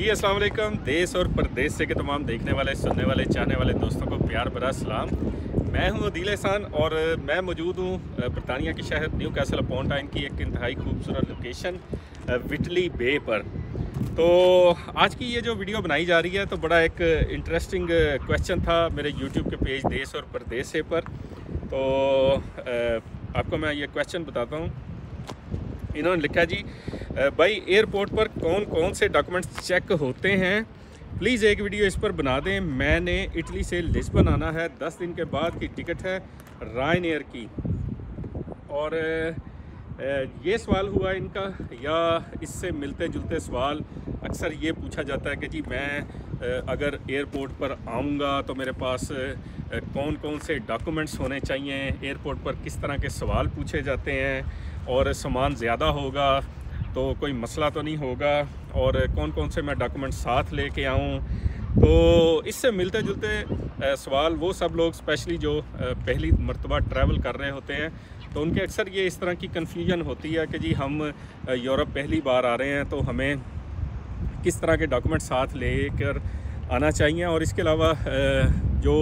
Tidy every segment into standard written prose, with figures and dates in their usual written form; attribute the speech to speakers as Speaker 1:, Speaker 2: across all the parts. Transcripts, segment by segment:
Speaker 1: जी अस्सलाम वालेकुम। देश और परदेश से के तमाम देखने वाले, सुनने वाले, चाहने वाले दोस्तों को प्यार भरा सलाम। मैं हूं अदील एहसान और मैं मौजूद हूं बरतानिया के शहर न्यू कैसल अपॉन टाइन की एक इंतहाई खूबसूरत लोकेशन विटली बे पर। तो आज की ये जो वीडियो बनाई जा रही है तो बड़ा एक इंटरेस्टिंग क्वेश्चन था मेरे यूट्यूब के पेज देश और परदेश से पर। तो आपको मैं ये क्वेश्चन बताता हूँ। इन्होंने लिखा जी, भाई एयरपोर्ट पर कौन कौन से डॉक्यूमेंट्स चेक होते हैं, प्लीज़ एक वीडियो इस पर बना दें। मैंने इटली से लिस्बन आना है, 10 दिन के बाद की टिकट है रायनेयर की। और ये सवाल हुआ इनका, या इससे मिलते जुलते सवाल अक्सर ये पूछा जाता है कि जी मैं अगर एयरपोर्ट पर आऊँगा तो मेरे पास कौन कौन से डॉक्यूमेंट्स होने चाहिए, एयरपोर्ट पर किस तरह के सवाल पूछे जाते हैं, और सामान ज़्यादा होगा तो कोई मसला तो नहीं होगा, और कौन कौन से मैं डॉक्यूमेंट साथ लेके आऊँ। तो इससे मिलते जुलते सवाल वो सब लोग स्पेशली जो पहली मर्तबा ट्रैवल कर रहे होते हैं तो उनके अक्सर ये इस तरह की कन्फ्यूजन होती है कि जी हम यूरोप पहली बार आ रहे हैं तो हमें किस तरह के डॉक्यूमेंट साथ लेकर आना चाहिए, और इसके अलावा जो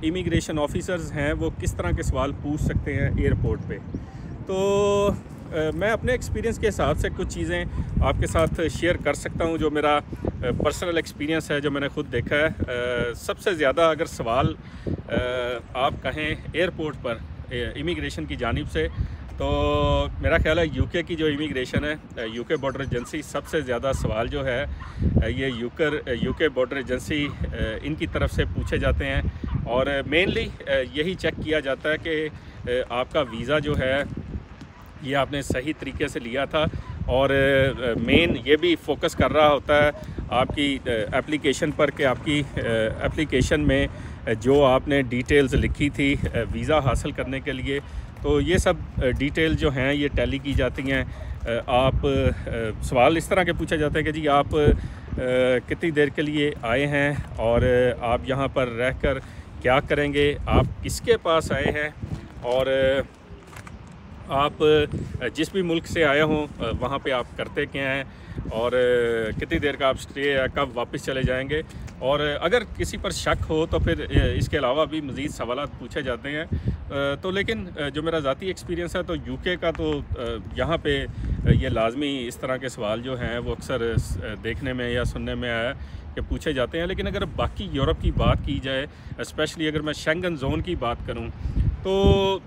Speaker 1: इमिग्रेशन ऑफिसर्स हैं वो किस तरह के सवाल पूछ सकते हैं एयरपोर्ट पे। तो मैं अपने एक्सपीरियंस के हिसाब से कुछ चीज़ें आपके साथ शेयर कर सकता हूं जो मेरा पर्सनल एक्सपीरियंस है, जो मैंने खुद देखा है। सबसे ज़्यादा अगर सवाल आप कहें एयरपोर्ट पर इमिग्रेशन की जानिब से, तो मेरा ख्याल है यूके की जो इमिग्रेशन है, यूके बॉर्डर एजेंसी, सबसे ज़्यादा सवाल जो है ये यूके बॉर्डर एजेंसी इनकी तरफ से पूछे जाते हैं। और मेनली यही चेक किया जाता है कि आपका वीज़ा जो है ये आपने सही तरीके से लिया था, और मेन ये भी फोकस कर रहा होता है आपकी एप्लीकेशन पर कि आपकी एप्लीकेशन में जो आपने डिटेल्स लिखी थी वीज़ा हासिल करने के लिए, तो ये सब डिटेल जो हैं ये टैली की जाती हैं। आप सवाल इस तरह के पूछे जाते हैं कि जी आप कितनी देर के लिए आए हैं, और आप यहाँ पर रहकर क्या करेंगे, आप किसके पास आए हैं, और आप जिस भी मुल्क से आए हों वहाँ पे आप करते क्या हैं, और कितनी देर का आप स्टे है, कब वापस चले जाएंगे। और अगर किसी पर शक हो तो फिर इसके अलावा भी मज़ीद सवाल पूछे जाते हैं। तो लेकिन जो मेरा ज़ाती एक्सपीरियंस है तो यूके का, तो यहाँ पे ये लाजमी इस तरह के सवाल जो हैं वो अक्सर देखने में या सुनने में आया कि पूछे जाते हैं। लेकिन अगर बाकी यूरोप की बात की जाए, स्पेशली अगर मैं शेंगन जोन की बात करूँ, तो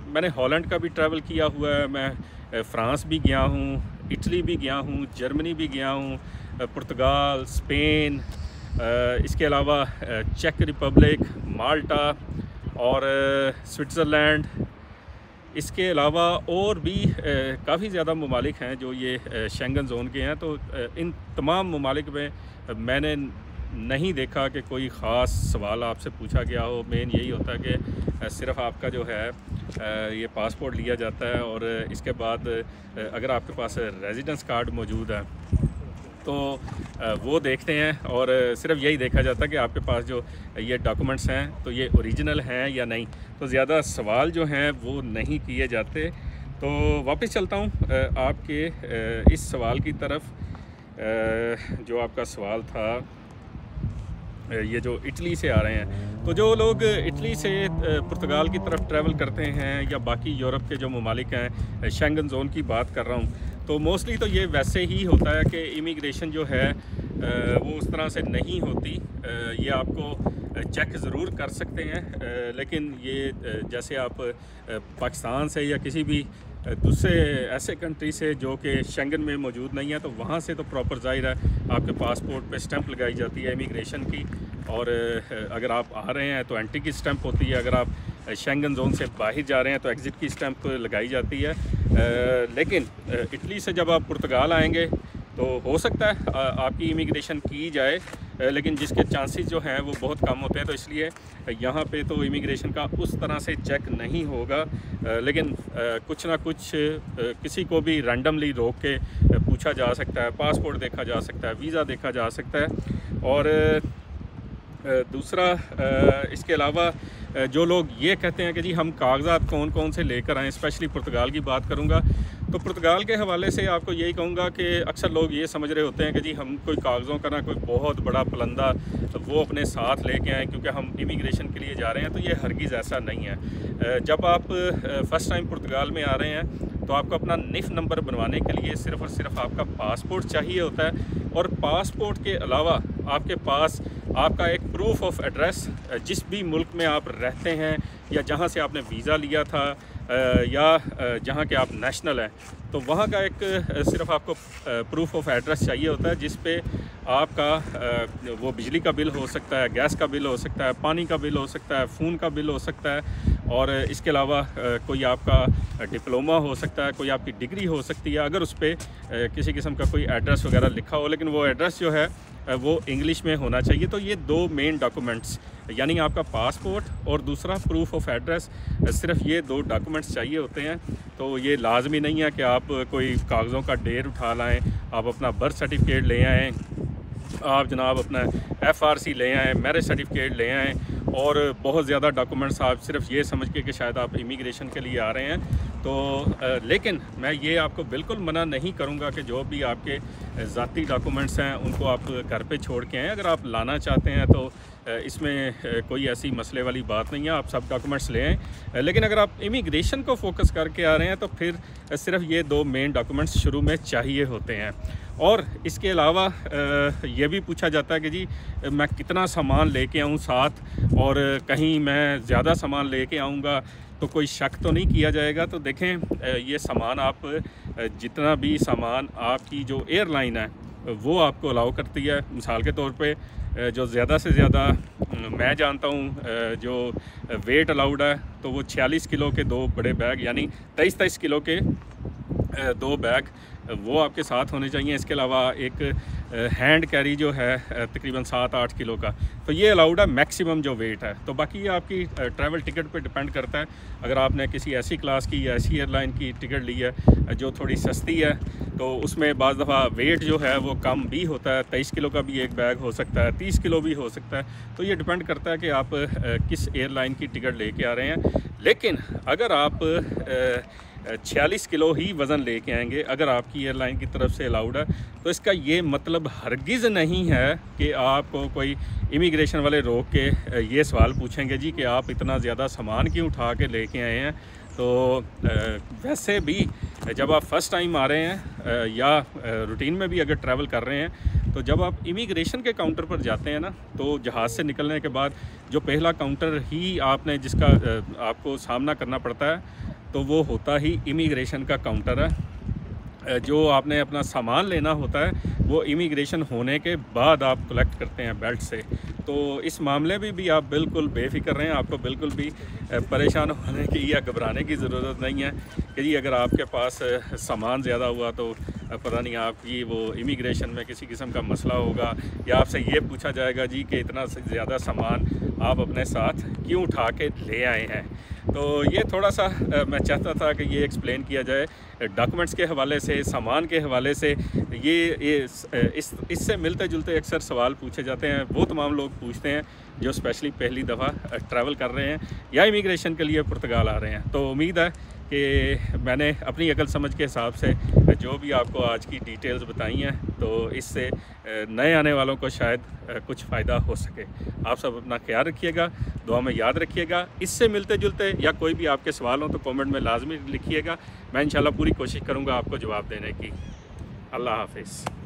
Speaker 1: मैंने हॉलैंड का भी ट्रैवल किया हुआ है, मैं फ़्रांस भी गया हूँ, इटली भी गया हूँ, जर्मनी भी गया हूँ, पुर्तगाल, स्पेन, इसके अलावा चेक रिपब्लिक, माल्टा और स्विट्ज़रलैंड। इसके अलावा और भी काफ़ी ज़्यादा ममालिक हैं जो ये शेंगन जोन के हैं। तो इन तमाम ममालिक में मैंने नहीं देखा कि कोई ख़ास सवाल आपसे पूछा गया हो। मेन यही होता है कि सिर्फ़ आपका जो है ये पासपोर्ट लिया जाता है, और इसके बाद अगर आपके पास रेजिडेंस कार्ड मौजूद है तो वो देखते हैं, और सिर्फ यही देखा जाता है कि आपके पास जो ये डॉक्यूमेंट्स हैं तो ये ओरिजिनल हैं या नहीं। तो ज़्यादा सवाल जो हैं वो नहीं किए जाते। तो वापस चलता हूँ आपके इस सवाल की तरफ। जो आपका सवाल था, ये जो इटली से आ रहे हैं, तो जो लोग इटली से पुर्तगाल की तरफ ट्रैवल करते हैं या बाकी यूरोप के जो ममालिक हैं, शेंगन जोन की बात कर रहा हूँ, तो मोस्टली तो ये वैसे ही होता है कि इमिग्रेशन जो है वो उस तरह से नहीं होती। ये आपको चेक ज़रूर कर सकते हैं, लेकिन ये जैसे आप पाकिस्तान से या किसी भी दूसरे ऐसे कंट्री से जो कि शेंगन में मौजूद नहीं है, तो वहाँ से तो प्रॉपर ज़ाहिर है आपके पासपोर्ट पे स्टैंप लगाई जाती है इमिग्रेशन की, और अगर आप आ रहे हैं तो एंट्री की स्टैंप होती है, अगर आप शेंगन जोन से बाहर जा रहे हैं तो एग्ज़िट की स्टैंप लगाई जाती है। लेकिन इटली से जब आप पुर्तगाल आएंगे तो हो सकता है आपकी इमिग्रेशन की जाए, लेकिन जिसके चांसेस जो हैं वो बहुत कम होते हैं। तो इसलिए यहाँ पे तो इमिग्रेशन का उस तरह से चेक नहीं होगा, लेकिन कुछ ना कुछ किसी को भी रैंडमली रोक के पूछा जा सकता है, पासपोर्ट देखा जा सकता है, वीज़ा देखा जा सकता है। और दूसरा इसके अलावा जो लोग ये कहते हैं कि जी हम कागज़ात कौन कौन से लेकर आएँ, स्पेशली पुर्तगाल की बात करूँगा, तो पुर्तगाल के हवाले से आपको यही कहूँगा कि अक्सर लोग ये समझ रहे होते हैं कि जी हम कोई कागज़ों का ना कोई बहुत बड़ा पलंदा वो अपने साथ लेके आएँ क्योंकि हम इमिग्रेशन के लिए जा रहे हैं, तो ये हरगिज़ ऐसा नहीं है। जब आप फ़र्स्ट टाइम पुर्तगाल में आ रहे हैं तो आपको अपना निफ़ नंबर बनवाने के लिए सिर्फ़ और सिर्फ आपका पासपोर्ट चाहिए होता है, और पासपोर्ट के अलावा आपके पास आपका एक प्रूफ ऑफ एड्रेस, जिस भी मुल्क में आप रहते हैं या जहाँ से आपने वीज़ा लिया था या जहाँ के आप नेशनल हैं, तो वहाँ का एक सिर्फ आपको प्रूफ ऑफ एड्रेस चाहिए होता है, जिस पे आपका वो बिजली का बिल हो सकता है, गैस का बिल हो सकता है, पानी का बिल हो सकता है, फ़ोन का बिल हो सकता है, और इसके अलावा कोई आपका डिप्लोमा हो सकता है, कोई आपकी डिग्री हो सकती है, अगर उस पर किसी किस्म का कोई एड्रेस वगैरह लिखा हो, लेकिन वो एड्रेस जो है वो इंग्लिश में होना चाहिए। तो ये दो मेन डॉक्यूमेंट्स, यानी आपका पासपोर्ट और दूसरा प्रूफ ऑफ एड्रेस, सिर्फ ये दो डॉक्यूमेंट्स चाहिए होते हैं। तो ये लाजमी नहीं है कि आप कोई कागज़ों का ढेर उठा लाएँ, आप अपना बर्थ सर्टिफिकेट ले आएँ, आप जनाब अपना FRC ले आएँ, मैरिज सर्टिफिकेट ले आएँ, और बहुत ज़्यादा डॉक्यूमेंट्स आप सिर्फ ये समझ के कि शायद आप इमिग्रेशन के लिए आ रहे हैं। तो लेकिन मैं ये आपको बिल्कुल मना नहीं करूँगा कि जो भी आपके ज़ाती डॉक्यूमेंट्स हैं उनको आप घर पे छोड़ के आएँ। अगर आप लाना चाहते हैं तो इसमें कोई ऐसी मसले वाली बात नहीं है, आप सब डॉक्यूमेंट्स ले आएँ। लेकिन अगर आप इमिग्रेशन को फोकस करके आ रहे हैं तो फिर सिर्फ ये दो मेन डॉक्यूमेंट्स शुरू में चाहिए होते हैं। और इसके अलावा ये भी पूछा जाता है कि जी मैं कितना सामान लेके आऊँ साथ, और कहीं मैं ज़्यादा सामान लेके आऊँगा तो कोई शक तो नहीं किया जाएगा। तो देखें, ये सामान आप जितना भी सामान आपकी जो एयरलाइन है वो आपको अलाउ करती है, मिसाल के तौर पे जो ज़्यादा से ज़्यादा मैं जानता हूँ जो वेट अलाउड है तो वो 46 किलो के दो बड़े बैग, यानी 23-23 किलो के दो बैग वो आपके साथ होने चाहिए। इसके अलावा एक हैंड कैरी जो है तकरीबन 7-8 किलो का, तो ये अलाउड है मैक्सिमम जो वेट है। तो बाकी ये आपकी ट्रैवल टिकट पे डिपेंड करता है। अगर आपने किसी ऐसी क्लास की या ऐसी एयरलाइन की टिकट ली है जो थोड़ी सस्ती है तो उसमें बाज़ दफ़ा वेट जो है वो कम भी होता है, 23 किलो का भी एक बैग हो सकता है, 30 किलो भी हो सकता है। तो ये डिपेंड करता है कि आप किस एयरलाइन की टिकट लेके आ रहे हैं। लेकिन अगर आप 46 किलो ही वज़न लेके आएंगे, अगर आपकी एयरलाइन की तरफ से अलाउड है, तो इसका ये मतलब हरगिज़ नहीं है कि आपको कोई इमिग्रेशन वाले रोक के ये सवाल पूछेंगे जी कि आप इतना ज़्यादा सामान क्यों उठा के लेके आए हैं। तो वैसे भी जब आप फ़र्स्ट टाइम आ रहे हैं या रूटीन में भी अगर ट्रैवल कर रहे हैं, तो जब आप इमिग्रेशन के काउंटर पर जाते हैं ना, तो जहाज़ से निकलने के बाद जो पहला काउंटर ही आपने जिसका आपको सामना करना पड़ता है, तो वो होता ही इमिग्रेशन का काउंटर है। जो आपने अपना सामान लेना होता है वो इमिग्रेशन होने के बाद आप कलेक्ट करते हैं बेल्ट से। तो इस मामले में भी आप बिल्कुल बेफिक्र रहें, आपको बिल्कुल भी परेशान होने की या घबराने की ज़रूरत नहीं है कि जी अगर आपके पास सामान ज़्यादा हुआ तो पता नहीं आपकी वो इमिग्रेशन में किसी किस्म का मसला होगा, या आपसे ये पूछा जाएगा जी कि इतना ज़्यादा सामान आप अपने साथ क्यों उठा के ले आए हैं। तो ये थोड़ा सा मैं चाहता था कि ये एक्सप्लेन किया जाए डॉक्यूमेंट्स के हवाले से, सामान के हवाले से। इससे मिलते जुलते अक्सर सवाल पूछे जाते हैं, वो तमाम लोग पूछते हैं जो स्पेशली पहली दफ़ा ट्रैवल कर रहे हैं या इमिग्रेशन के लिए पुर्तगाल आ रहे हैं। तो उम्मीद है कि मैंने अपनी अकल समझ के हिसाब से जो भी आपको आज की डिटेल्स बताई हैं, तो इससे नए आने वालों को शायद कुछ फ़ायदा हो सके। आप सब अपना ख्याल रखिएगा, दुआ में याद रखिएगा। इससे मिलते जुलते या कोई भी आपके सवाल हो तो कमेंट में लाजमी लिखिएगा, मैं इंशाल्लाह पूरी कोशिश करूँगा आपको जवाब देने की। अल्लाह हाफिज़।